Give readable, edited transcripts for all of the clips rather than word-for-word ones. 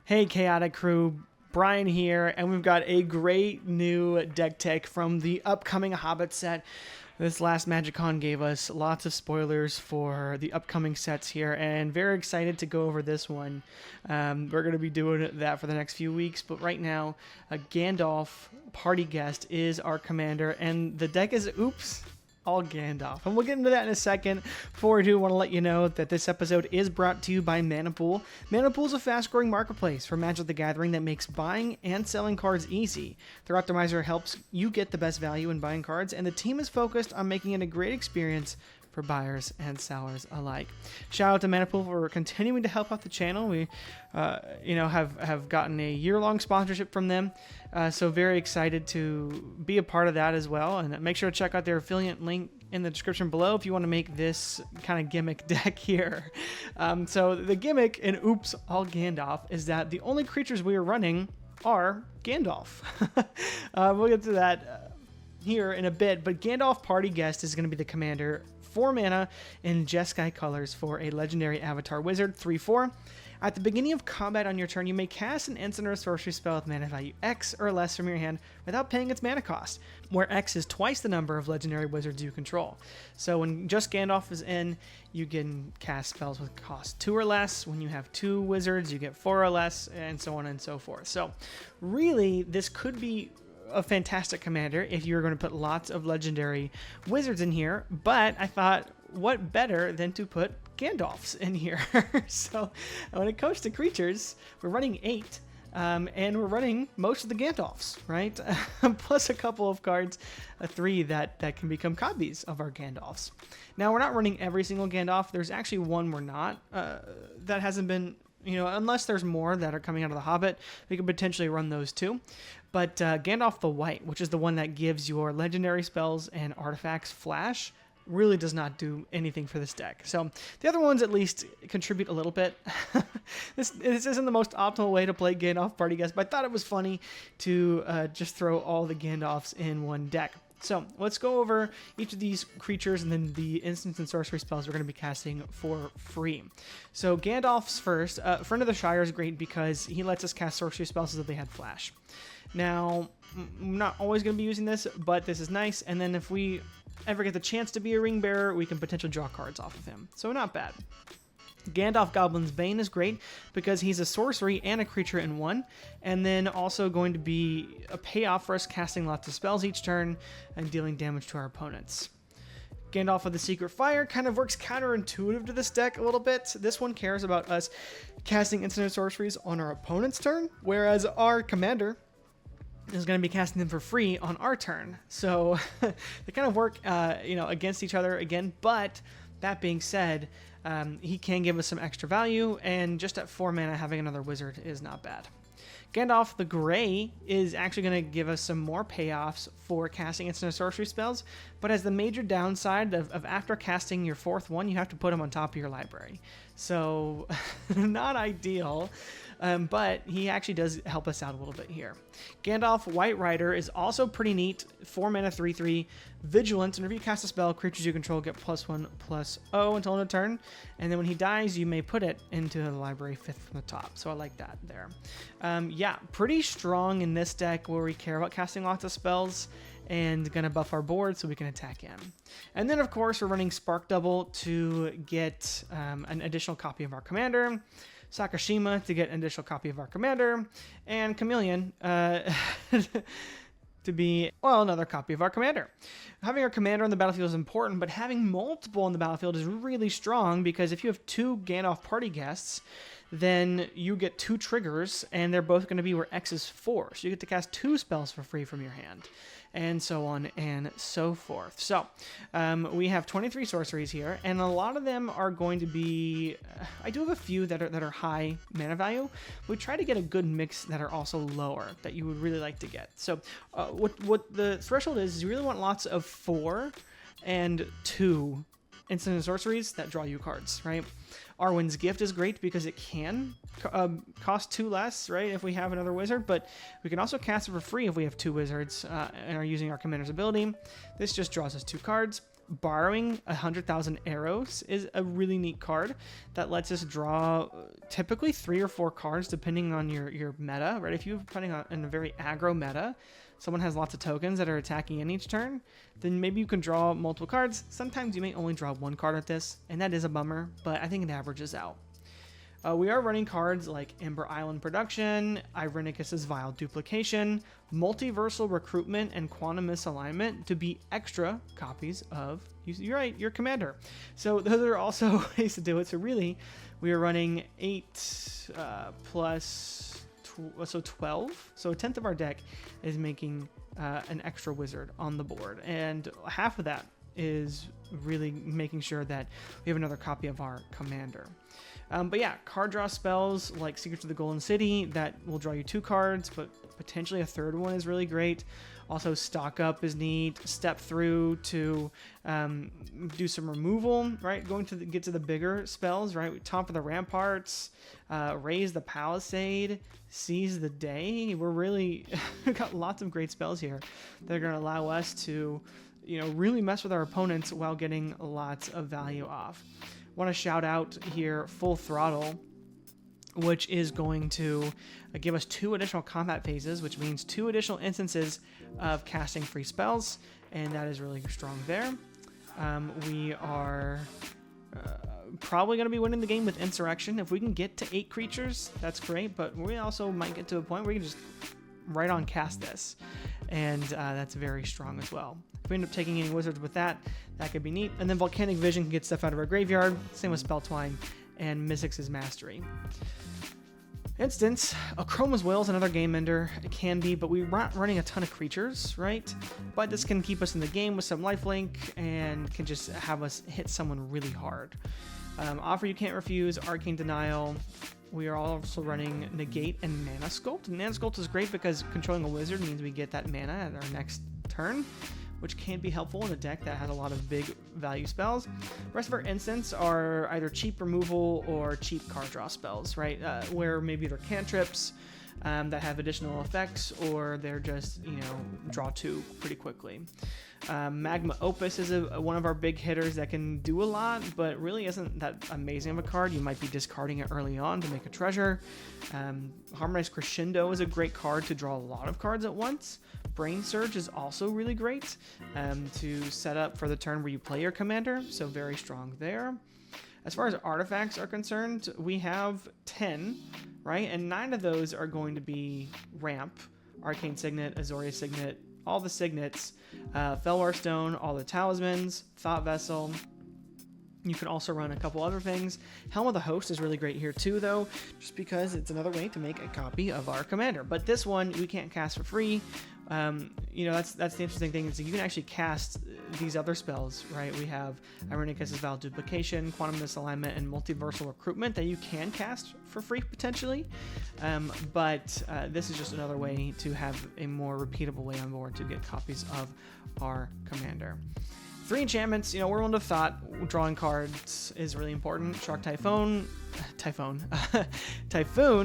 Hey, Chaotic Crew, Brian here, and we've got a great new deck tech from the upcoming Hobbit set. This last MagicCon gave us lots of spoilers for the upcoming sets here, and very excited to go over this one. We're going to be doing that for the next few weeks, but right now, Gandalf, party guest, is our commander, and the deck is, all Gandalf. And we'll get into that in a second. Before we do, I want to let you know that this episode is brought to you by Manapool. Manapool is a fast-growing marketplace for Magic the Gathering that makes buying and selling cards easy. Their optimizer helps you get the best value in buying cards, and the team is focused on making it a great experience for buyers and sellers alike. Shout out to Manapool for continuing to help out the channel. We, have gotten a year-long sponsorship from them, so very excited to be a part of that as well. And make sure to check out their affiliate link in the description below if you want to make this kind of gimmick deck here. So the gimmick in All Gandalf is that the only creatures we are running are Gandalf. We'll get to that here in a bit, but Gandalf Party Guest is going to be the commander. 4 mana in Jeskai colors for a legendary avatar wizard, 3/4. At the beginning of combat on your turn, you may cast an instant or sorcery spell with mana value X or less from your hand without paying its mana cost, where X is twice the number of legendary wizards you control. So when just Gandalf is in, you can cast spells with cost 2 or less. When you have 2 wizards, you get 4 or less, and so on and so forth. So really, this could be a fantastic commander if you're going to put lots of legendary wizards in here, but I thought, what better than to put Gandalfs in here? So when it comes to creatures, we're running 8, and we're running most of the Gandalfs, right? Plus a couple of cards, 3 that can become copies of our Gandalfs. Now, we're not running every single Gandalf. There's actually one we're not, that hasn't been, unless there's more that are coming out of the Hobbit, we could potentially run those too. But Gandalf the White, which is the one that gives your legendary spells and artifacts flash, really does not do anything for this deck. So the other ones at least contribute a little bit. This isn't the most optimal way to play Gandalf Party Guest, but I thought it was funny to just throw all the Gandalfs in one deck. So let's go over each of these creatures and then the instants and sorcery spells we're going to be casting for free. So Gandalf's first. Friend of the Shire is great because he lets us cast sorcery spells as if they had flash. Now, I'm not always going to be using this, but this is nice. And then if we ever get the chance to be a ring bearer, we can potentially draw cards off of him. So not bad. Gandalf Goblin's Bane is great because he's a sorcery and a creature in one, and then also going to be a payoff for us casting lots of spells each turn and dealing damage to our opponents. Gandalf of the Secret Fire kind of works counterintuitive to this deck a little bit. This one cares about us casting instant sorceries on our opponent's turn, whereas our commander is going to be casting them for free on our turn. So they kind of work, against each other again, but that being said, he can give us some extra value, and just at 4 mana, having another wizard is not bad. Gandalf the Grey is actually going to give us some more payoffs for casting instant sorcery spells, but as the major downside of after casting your 4th one, you have to put them on top of your library. So not ideal, but he actually does help us out a little bit here. Gandalf White Rider is also pretty neat. 4 mana, 3/3, Vigilance. Whenever you cast a spell, creatures you control get +1/+0 until end of turn. And then when he dies, you may put it into the library 5th from the top. So I like that there. Pretty strong in this deck where we care about casting lots of spells and gonna buff our board so we can attack him. And then of course we're running Spark Double to get an additional copy of our commander, Sakashima to get an additional copy of our commander, and Chameleon to be, another copy of our commander. Having our commander on the battlefield is important, but having multiple on the battlefield is really strong because if you have 2 Gandalf Party Guests, then you get 2 triggers, and they're both going to be where X is 4. So you get to cast 2 spells for free from your hand, and so on and so forth. So we have 23 sorceries here, and a lot of them are going to be, I do have a few that are high mana value. We try to get a good mix that are also lower that you would really like to get. So what the threshold is you really want lots of 4 and 2 instant and sorceries that draw you cards, right? Arwen's Gift is great because it can cost 2 less, right, if we have another wizard, but we can also cast it for free if we have 2 wizards and are using our commander's ability. This just draws us 2 cards. Borrowing 100,000 Arrows is a really neat card that lets us draw typically 3 or 4 cards depending on your meta, right? If you're putting on in a very aggro meta, someone has lots of tokens that are attacking in each turn, then maybe you can draw multiple cards. Sometimes you may only draw 1 card at this, and that is a bummer, but I think it averages out. We are running cards like Ember Island Production, Irenicus's Vile Duplication, Multiversal Recruitment, and Quantum Misalignment to be extra copies of, you're right, your commander. So those are also ways to do it. So really, we are running 8 plus, so 12. So a tenth of our deck is making an extra wizard on the board. And half of that is really making sure that we have another copy of our commander. But yeah, card draw spells like Secrets of the Golden City that will draw you 2 cards, but potentially a third one is really great. Also, Stock Up is neat. Step Through to do some removal, right? Going to get to the bigger spells, right? Top of the Ramparts, Raise the Palisade, Seize the Day. We're really got lots of great spells here that are going to allow us to, really mess with our opponents while getting lots of value off. Want to shout out here Full Throttle, which is going to give us 2 additional combat phases, which means 2 additional instances of casting free spells, and that is really strong there. We are probably going to be winning the game with Insurrection. If we can get to 8 creatures, that's great, but we also might get to a point where we can just right on cast this, and that's very strong as well. If we end up taking any wizards with that could be neat. And then Volcanic Vision can get stuff out of our graveyard. Same with Spell Twine and Mystics' Mastery. Instance, Chroma's Will is another game ender. It can be, but we're not running a ton of creatures, right? But this can keep us in the game with some lifelink and can just have us hit someone really hard. Offer You Can't Refuse, Arcane Denial. We are also running Negate and Mana Sculpt. And Mana Sculpt is great because controlling a wizard means we get that mana at our next turn, which can be helpful in a deck that has a lot of big value spells. The rest of our instants are either cheap removal or cheap card draw spells, right? Where maybe they're cantrips that have additional effects, or they're just, draw 2 pretty quickly. Magma Opus is one of our big hitters that can do a lot, but really isn't that amazing of a card. You might be discarding it early on to make a treasure. Harmonized Crescendo is a great card to draw a lot of cards at once. Brain Surge is also really great to set up for the turn where you play your commander, so very strong there. As far as artifacts are concerned, we have 10, right? And 9 of those are going to be Ramp, Arcane Signet, Azoria Signet, all the Signets, Felwar Stone, all the Talismans, Thought Vessel. You can also run a couple other things. Helm of the Host is really great here too, though, just because it's another way to make a copy of our commander. But this one we can't cast for free. That's the interesting thing, is that you can actually cast these other spells, right? We have Irenicus's Vile Duplication, Quantum Misalignment, and Multiversal Recruitment that you can cast for free potentially. But this is just another way to have a more repeatable way on board to get copies of our commander. 3 enchantments, Whirlwind of Thought, drawing cards is really important. Shark Typhoon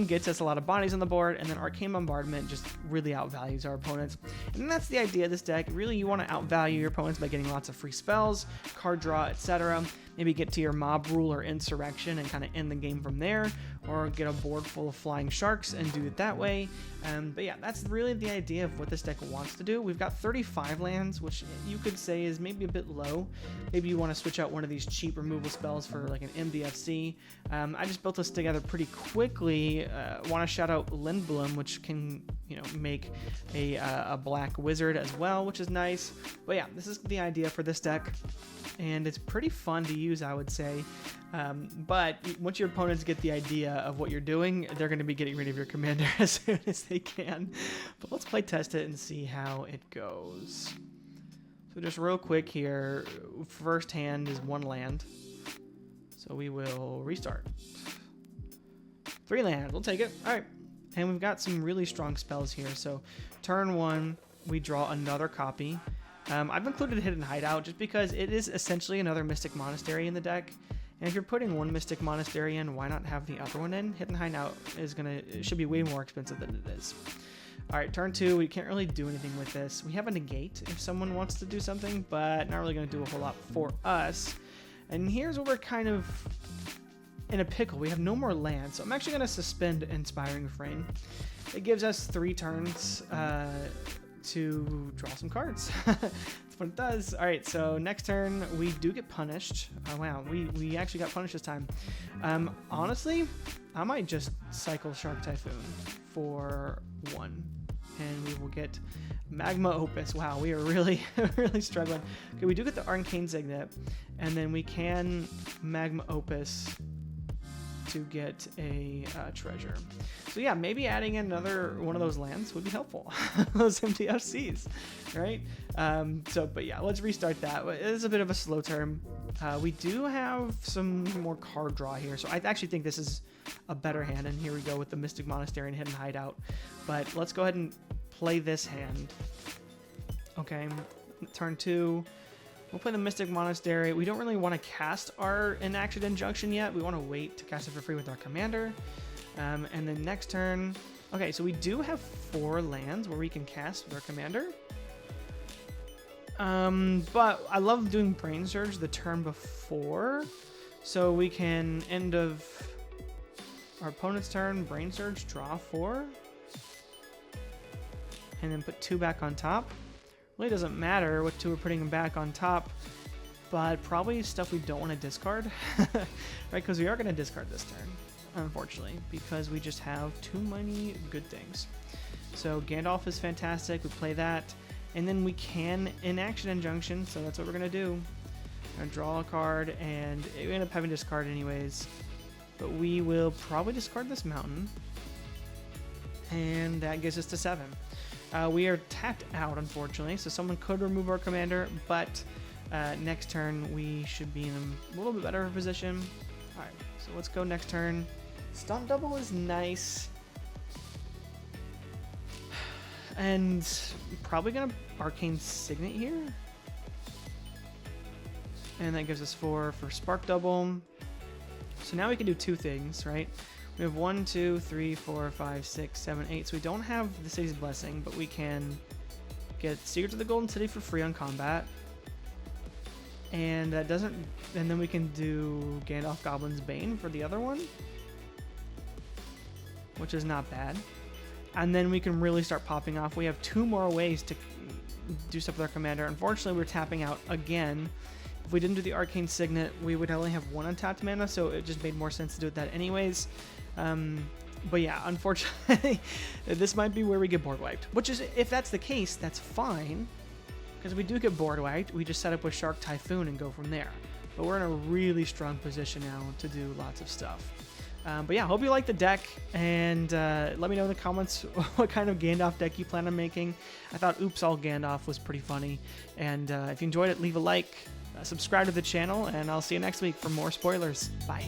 gets us a lot of bodies on the board, and then Arcane Bombardment just really outvalues our opponents. And that's the idea of this deck. Really, you want to outvalue your opponents by getting lots of free spells, card draw, etc. Maybe get to your Mob Rule or Insurrection and kind of end the game from there, or get a board full of Flying Sharks and do it that way. But yeah, that's really the idea of what this deck wants to do. We've got 35 lands, which you could say is maybe a bit low. Maybe you want to switch out one of these cheap removal spells for like an MDFC. I just built this together pretty quickly. Want to shout out Lindblom, which can make a black wizard as well, which is nice. But yeah, this is the idea for this deck, and it's pretty fun to use, I would say. But once your opponents get the idea of what you're doing, they're going to be getting rid of your commander as soon as they can. But let's play test it and see how it goes. So just real quick here, first hand is 1 land. So we will restart. 3 lands, we'll take it. All right. And we've got some really strong spells here. So turn 1, we draw another copy. I've included Hidden Hideout just because it is essentially another Mystic Monastery in the deck. And if you're putting one Mystic Monastery in, why not have the other one in? Hidden Hideout is it should be way more expensive than it is. All right, turn 2, we can't really do anything with this. We have a negate if someone wants to do something, but not really going to do a whole lot for us. And here's where we're kind of in a pickle. We have no more land, so I'm actually going to suspend Inspiring Refrain. It gives us 3 turns to draw some cards. That's what it does. All right, so next turn we do get punished. Oh wow, we actually got punished this time. Honestly, I might just cycle Shark Typhoon for 1, and we will get Magma Opus. Wow, we are really really struggling. Okay, we do get the Arcane Signet, and then we can Magma Opus to get a treasure. So yeah, maybe adding in another one of those lands would be helpful. Those MTFCs, right? But yeah, let's restart that. It is a bit of a slow turn. We do have some more card draw here, so I actually think this is a better hand, and here we go with the Mystic Monastery and Hidden Hideout. But let's go ahead and play this hand. Okay, turn 2. We'll play the Mystic Monastery. We don't really want to cast our Enacted Injunction yet. We want to wait to cast it for free with our commander. And then next turn... Okay, so we do have 4 lands where we can cast with our commander. But I love doing Brain Surge the turn before. So we can, end of our opponent's turn, Brain Surge, draw 4. And then put 2 back on top. Really doesn't matter what 2 we're putting back on top, but probably stuff we don't want to discard, right? Because we are going to discard this turn, unfortunately, because we just have too many good things. So Gandalf is fantastic. We play that, and then we can Inaction Injunction, so that's what we're going to do. We're going to draw a card, and we end up having to discard anyways, but we will probably discard this mountain, and that gives us to 7. We are tapped out, unfortunately, so someone could remove our commander, but next turn we should be in a little bit better position. All right, so let's go next turn. Stunt Double is nice. And probably going to Arcane Signet here. And that gives us 4 for Spark Double. So now we can do 2 things, right? We have 1, 2, 3, 4, 5, 6, 7, 8. So we don't have the City's Blessing, but we can get Secrets of the Golden City for free on combat. And that doesn't... And then we can do Gandalf Goblin's Bane for the other one, which is not bad. And then we can really start popping off. We have 2 more ways to do stuff with our commander. Unfortunately, we're tapping out again. If we didn't do the Arcane Signet, we would only have 1 untapped mana, so it just made more sense to do that anyways. But yeah, unfortunately, this might be where we get board wiped. Which is, if that's the case, that's fine. Because if we do get board wiped, we just set up with Shark Typhoon and go from there. But we're in a really strong position now to do lots of stuff. But yeah, hope you like the deck, and let me know in the comments what kind of Gandalf deck you plan on making. I thought Oops All Gandalf was pretty funny, and if you enjoyed it, leave a like, subscribe to the channel, and I'll see you next week for more spoilers. Bye.